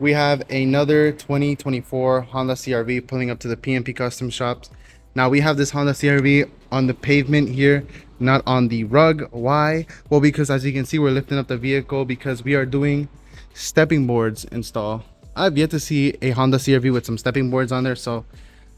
we have another 2024 Honda CRV pulling up to the PMP Custom Shops. Now we have this Honda CRV on the pavement here, not on the rug. Why? Well, because as you can see, we're lifting up the vehicle because we are doing stepping boards install. I've yet to see a Honda CRV with some stepping boards on there, so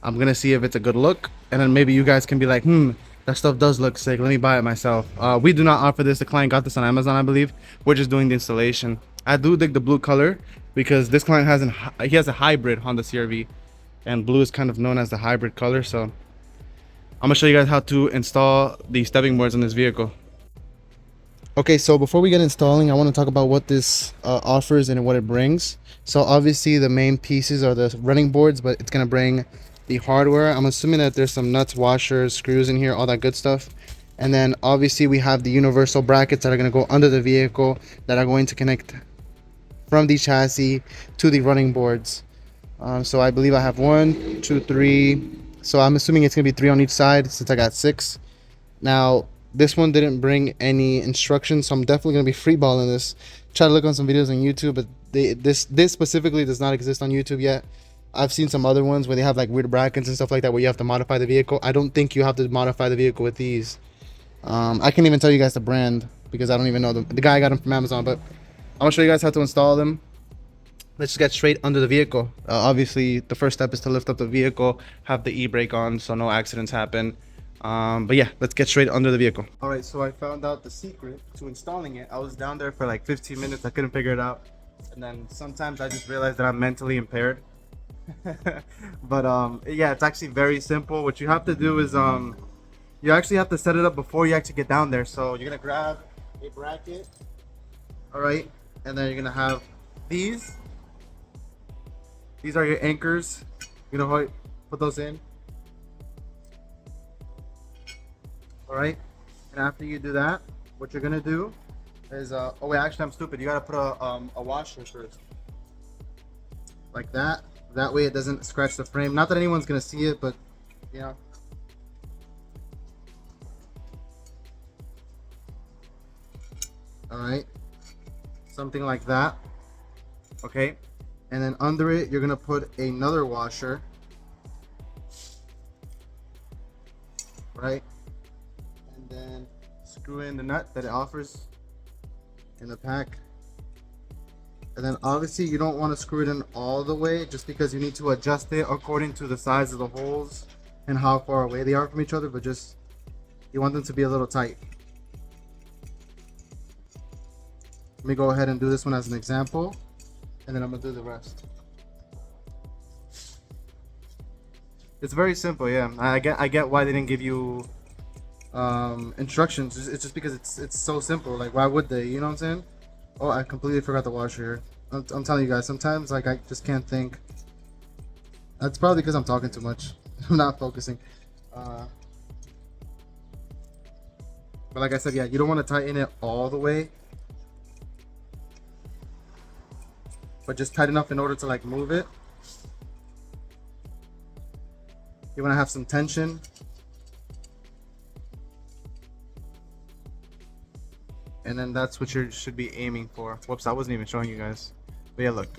I'm gonna see if it's a good look, and then maybe you guys can be like, that stuff does look sick, let me buy it myself. We do not offer this. The client got this on Amazon, I believe. We're just doing the installation. I do dig the blue color because this client has a hybrid Honda CRV, and blue is kind of known as the hybrid color. So I'm gonna show you guys how to install the stepping boards on this vehicle. Okay, so before we get installing, I want to talk about what this offers and what it brings. So obviously the main pieces are the running boards, but it's gonna bring the hardware. I'm assuming that there's some nuts, washers, screws in here, all that good stuff. And then obviously we have the universal brackets that are going to go under the vehicle that are going to connect from the chassis to the running boards. So I believe I have 1, 2, 3. So I'm assuming it's going to be 3 on each side since I got 6. Now this one didn't bring any instructions, so I'm definitely going to be freeballing this. Try to look on some videos on YouTube, but this specifically does not exist on YouTube yet. I've seen some other ones where they have like weird brackets and stuff like that where you have to modify the vehicle. I don't think you have to modify the vehicle with these. I can't even tell you guys the brand because I don't even know the guy got them from Amazon, but I'm gonna show you guys how to install them. Let's just get straight under the vehicle. Obviously the first step is to lift up the vehicle, have the e-brake on so no accidents happen. But yeah, let's get straight under the vehicle. All right, so I found out the secret to installing it. I was down there for like 15 minutes. I couldn't figure it out, and then sometimes I just realized that I'm mentally impaired. But yeah, it's actually very simple. What you have to do is you actually have to set it up before you actually get down there. So you're gonna grab a bracket, all right, and then you're gonna have these are your anchors. You're gonna put those in, all right. And after you do that, what you're gonna do is oh wait, actually I'm stupid. You gotta put a washer first, like that. That way it doesn't scratch the frame. Not that anyone's gonna see it, but you know. All right, something like that. Okay, and then under it you're gonna put another washer, right? And then screw in the nut that it offers in the pack. And then obviously you don't want to screw it in all the way just because you need to adjust it according to the size of the holes and how far away they are from each other, but just you want them to be a little tight. Let me go ahead and do this one as an example, and then I'm gonna do the rest. It's very simple. Yeah, I get why they didn't give you instructions. It's just because it's so simple. Like, why would they? You know what I'm saying? Oh, I completely forgot the washer here. I'm telling you guys, sometimes like I just can't think. That's probably because I'm talking too much. I'm not focusing. But like I said, yeah, you don't want to tighten it all the way, but just tight enough in order to like move it. You want to have some tension. And then that's what you should be aiming for. Whoops, I wasn't even showing you guys. But yeah, look.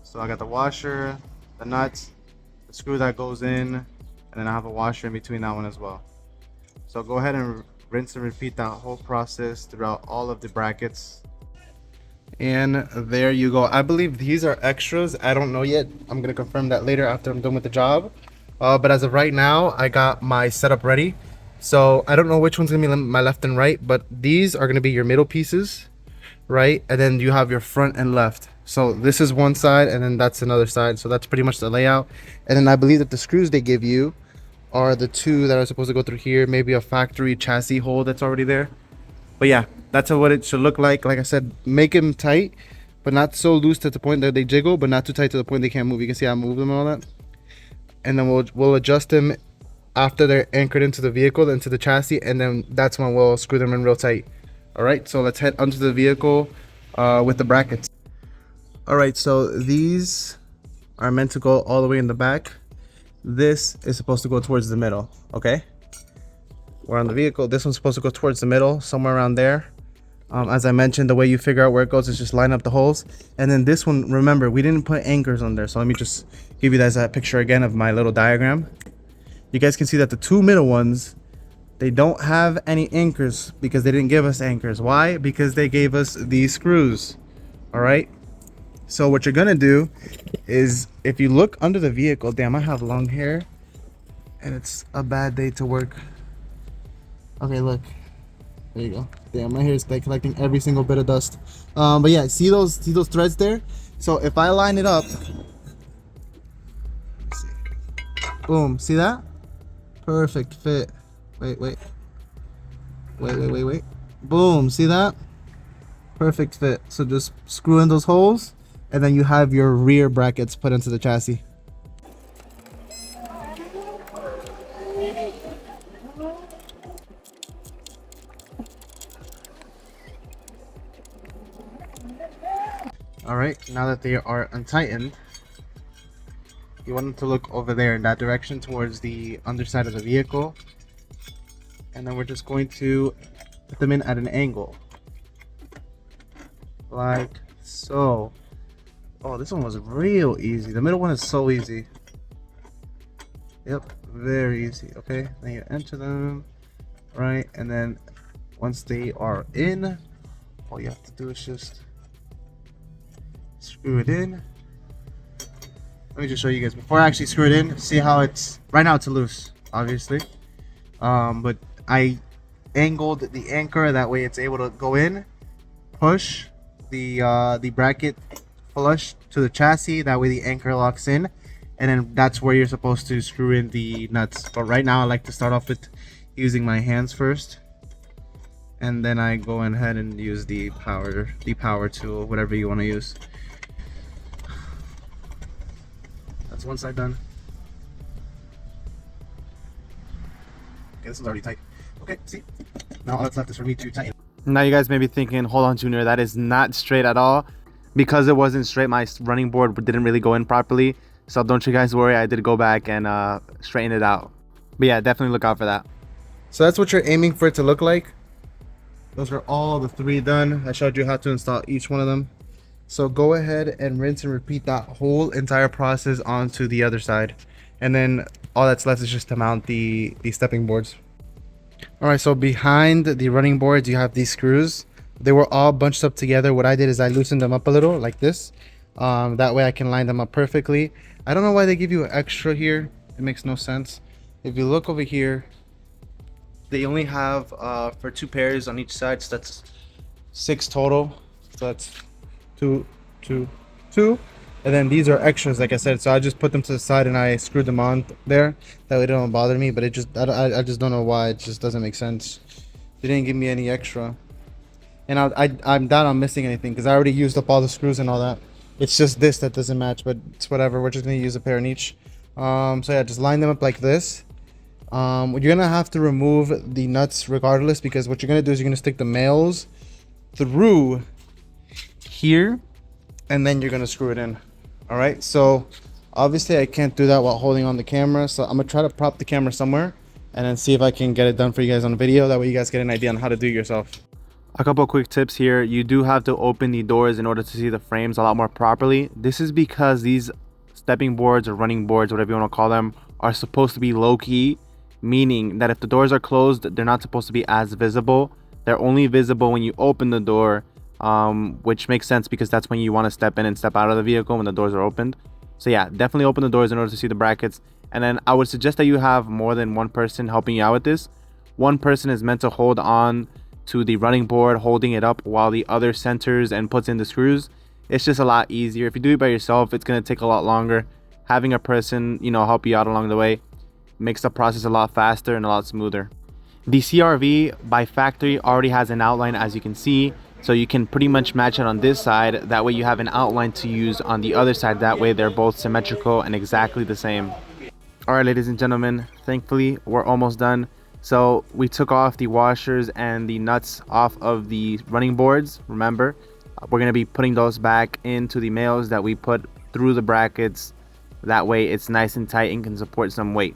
So I got the washer, the nuts, the screw that goes in, and then I have a washer in between that one as well. So go ahead and rinse and repeat that whole process throughout all of the brackets. And there you go. I believe these are extras. I don't know yet. I'm gonna confirm that later after I'm done with the job. But as of right now, I got my setup ready. So I don't know which one's gonna be my left and right, but these are gonna be your middle pieces, right? And then you have your front and left. So this is one side and then that's another side. So that's pretty much the layout. And then I believe that the screws they give you are the 2 that are supposed to go through here, maybe a factory chassis hole that's already there. But yeah, that's what it should look like. Like I said, make them tight, but not so loose to the point that they jiggle, but not too tight to the point they can't move. You can see I move them and all that. And then we'll adjust them after they're anchored into the vehicle, into the chassis, and then that's when we'll screw them in real tight. All right, so let's head onto the vehicle with the brackets. All right, so these are meant to go all the way in the back. This is supposed to go towards the middle. Okay, we're on the vehicle. This one's supposed to go towards the middle, somewhere around there. As I mentioned, the way you figure out where it goes is just line up the holes. And then this one, remember, we didn't put anchors on there. So let me just give you guys that picture again of my little diagram. You guys can see that the two middle ones, they don't have any anchors because they didn't give us anchors. Why? Because they gave us these screws. All right. So what you're gonna do is, if you look under the vehicle, damn, I have long hair and it's a bad day to work. Okay, look. There you go. Damn, my hair is like collecting every single bit of dust. But yeah, see those threads there? So if I line it up, let's see. Boom, see that? Perfect fit. Wait. Boom, see that? Perfect fit. So just screw in those holes, and then you have your rear brackets put into the chassis. All right, now that they are untightened, you want them to look over there in that direction towards the underside of the vehicle. And then we're just going to put them in at an angle. Like so. Oh, this one was real easy. The middle one is so easy. Yep, very easy. Okay, then you enter them, right? And then once they are in, all you have to do is just screw it in. Let me just show you guys before I actually screw it in. See how it's right now, it's loose, obviously. But I angled the anchor that way it's able to go in, push the bracket flush to the chassis, that way the anchor locks in, and then that's where you're supposed to screw in the nuts. But right now I like to start off with using my hands first, and then I go ahead and use the power tool, whatever you want to use. That's one side done. Okay, this is already tight. Okay, see? Now all that's left is for me to tighten. Now you guys may be thinking, hold on, Junior, that is not straight at all. Because it wasn't straight, my running board didn't really go in properly. So don't you guys worry, I did go back and straighten it out. But yeah, definitely look out for that. So that's what you're aiming for it to look like. Those are all the three done. I showed you how to install each one of them. So go ahead and rinse and repeat that whole entire process onto the other side. And then all that's left is just to mount the stepping boards. All right, so behind the running boards, you have these screws. They were all bunched up together. What I did is I loosened them up a little like this. That way I can line them up perfectly. I don't know why they give you an extra here. It makes no sense. If you look over here, they only have for 2 pairs on each side. So that's 6 total. So that's 2, 2, 2. And then these are extras, like I said. So I just put them to the side and I screwed them on there. That way they don't bother me. But it just, I just don't know why. It just doesn't make sense. They didn't give me any extra. And I'm down on missing anything because I already used up all the screws and all that. It's just this that doesn't match, but it's whatever. We're just gonna use a pair in each. So yeah, just line them up like this. You're gonna have to remove the nuts regardless, because what you're gonna do is you're gonna stick the males through here, and then you're gonna screw it in. All right. So obviously I can't do that while holding on the camera, so I'm gonna try to prop the camera somewhere and then see if I can get it done for you guys on video. That way you guys get an idea on how to do it yourself. A couple of quick tips here. You do have to open the doors in order to see the frames a lot more properly. This is because these stepping boards or running boards, whatever you want to call them, are supposed to be low-key, meaning that if the doors are closed, they're not supposed to be as visible. They're only visible when you open the door, which makes sense because that's when you want to step in and step out of the vehicle, when the doors are opened. So yeah, definitely open the doors in order to see the brackets. And then I would suggest that you have more than one person helping you out with this. One person is meant to hold on to the running board, holding it up, while the other centers and puts in the screws. It's just a lot easier. If you do it by yourself, it's going to take a lot longer. Having a person, help you out along the way makes the process a lot faster and a lot smoother. The CRV by factory already has an outline, as you can see, so you can pretty much match it on this side. That way you have an outline to use on the other side. That way they're both symmetrical and exactly the same. All right, ladies and gentlemen, thankfully we're almost done. So we took off the washers and the nuts off of the running boards. Remember, we're going to be putting those back into the males that we put through the brackets. That way it's nice and tight and can support some weight.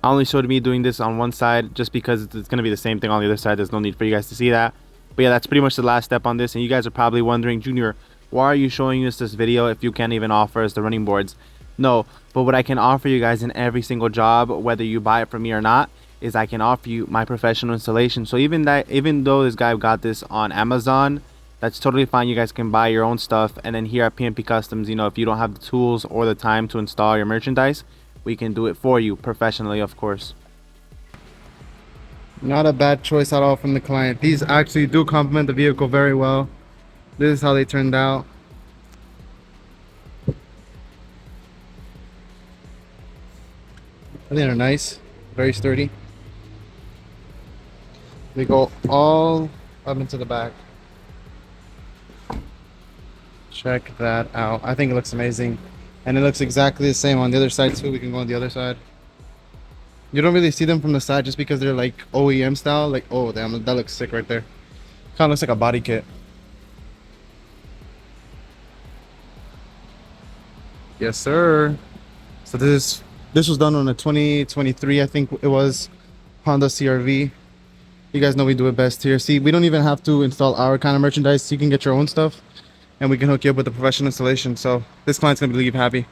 I only showed me doing this on one side just because it's going to be the same thing on the other side. There's no need for you guys to see that. But yeah, that's pretty much the last step on this. And you guys are probably wondering, Junior, why are you showing us this video if you can't even offer us the running boards? No, but what I can offer you guys in every single job, whether you buy it from me or not, is I can offer you my professional installation. So even though this guy got this on Amazon, that's totally fine. You guys can buy your own stuff. And then here at PMP Customs, you know, if you don't have the tools or the time to install your merchandise, we can do it for you professionally, of course. Not a bad choice at all from the client. These actually do complement the vehicle very well. This is how they turned out. I think they're nice, very sturdy. They go all up into the back. Check that out. I think it looks amazing. And it looks exactly the same on the other side too. We can go on the other side. You don't really see them from the side just because they're like OEM style. Like, oh damn, that looks sick right there. Kind of looks like a body kit. Yes, sir. So this was done on a 2023, I think it was, Honda CRV. You guys know we do it best here. See, we don't even have to install our kind of merchandise. You can get your own stuff, and we can hook you up with a professional installation. So this client's gonna leave happy.